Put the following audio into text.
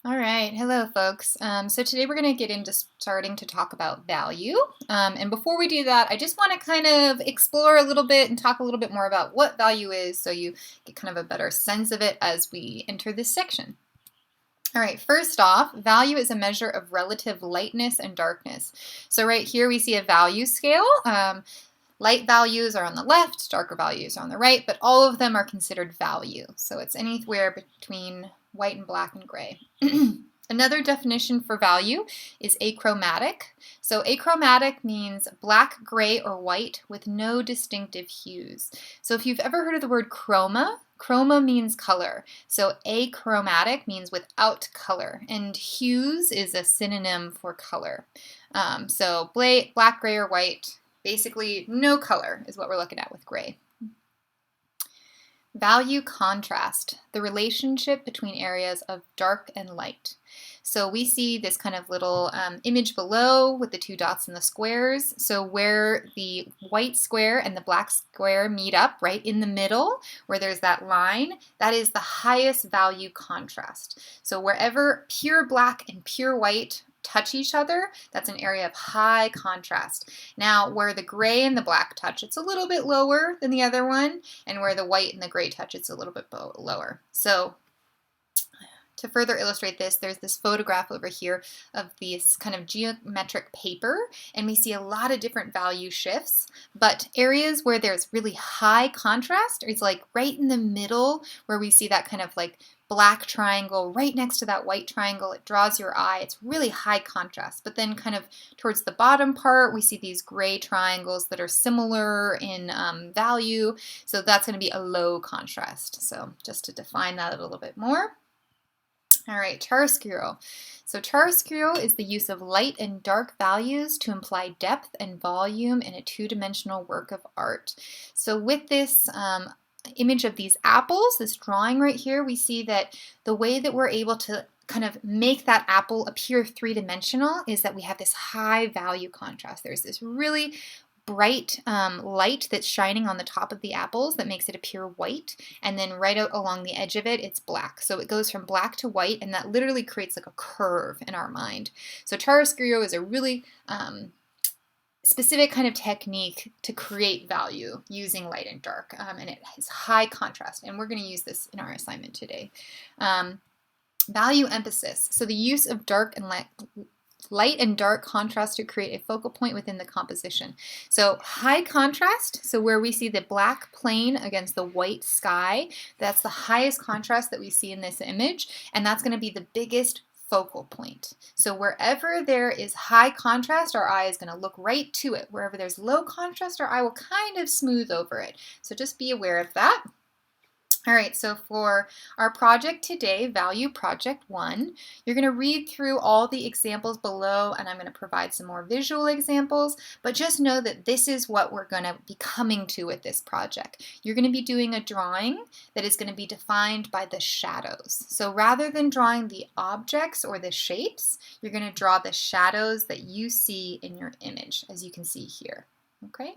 All right, hello folks. So today we're going to get into starting to talk about value. And before we do that, I just want to kind of explore a little bit and talk a little bit more about what value is so you get kind of a better sense of it as we enter this section. All right, first off, value is a measure of relative lightness and darkness. So right here we see a value scale. Light values are on the left, darker values are on the right, but all of them are considered value. So it's anywhere between white and black and gray. Another definition for value is achromatic. So achromatic means black, gray, or white with no distinctive hues. So if you've ever heard of the word chroma, chroma means color. So achromatic means without color, and hues is a synonym for color. So black, gray, or white, basically no color is what we're looking at with gray. Value contrast, the relationship between areas of dark and light. So we see this kind of little image below with the two dots and the squares. So where the white square and the black square meet up, right in the middle, where there's that line, that is the highest value contrast. So wherever pure black and pure white touch each other, that's an area of high contrast. Now, where the gray and the black touch, it's a little bit lower than the other one, and where the white and the gray touch, it's a little bit lower. So to further illustrate this, there's this photograph over here of this kind of geometric paper, and we see a lot of different value shifts, but areas where there's really high contrast is like right in the middle, where we see that kind of like black triangle right next to that white triangle. It draws your eye. It's really high contrast. But then kind of towards the bottom part, we see these gray triangles that are similar in value. So that's going to be a low contrast. So just to define that a little bit more. All right, chiaroscuro. So chiaroscuro is the use of light and dark values to imply depth and volume in a two-dimensional work of art. So with this image of these apples, this drawing right here, we see that the way that we're able to kind of make that apple appear three-dimensional is that we have this high value contrast. There's this really bright light that's shining on the top of the apples that makes it appear white, and then right out along the edge of it, it's black. So it goes from black to white, and that literally creates like a curve in our mind. So chiaroscuro is a really specific kind of technique to create value using light and dark, and it has high contrast, and we're going to use this in our assignment today. Value emphasis, so the use of dark and light and dark contrast to create a focal point within the composition. So high contrast, so where we see the black plane against the white sky, that's the highest contrast that we see in this image, and that's going to be the biggest focal point. So wherever there is high contrast, our eye is going to look right to it. Wherever there's low contrast, our eye will kind of smooth over it. So just be aware of that. All right, so for our project today, Value Project 1, you're going to read through all the examples below, and I'm going to provide some more visual examples, but just know that this is what we're going to be coming to with this project. You're going to be doing a drawing that is going to be defined by the shadows. So rather than drawing the objects or the shapes, you're going to draw the shadows that you see in your image, as you can see here. Okay?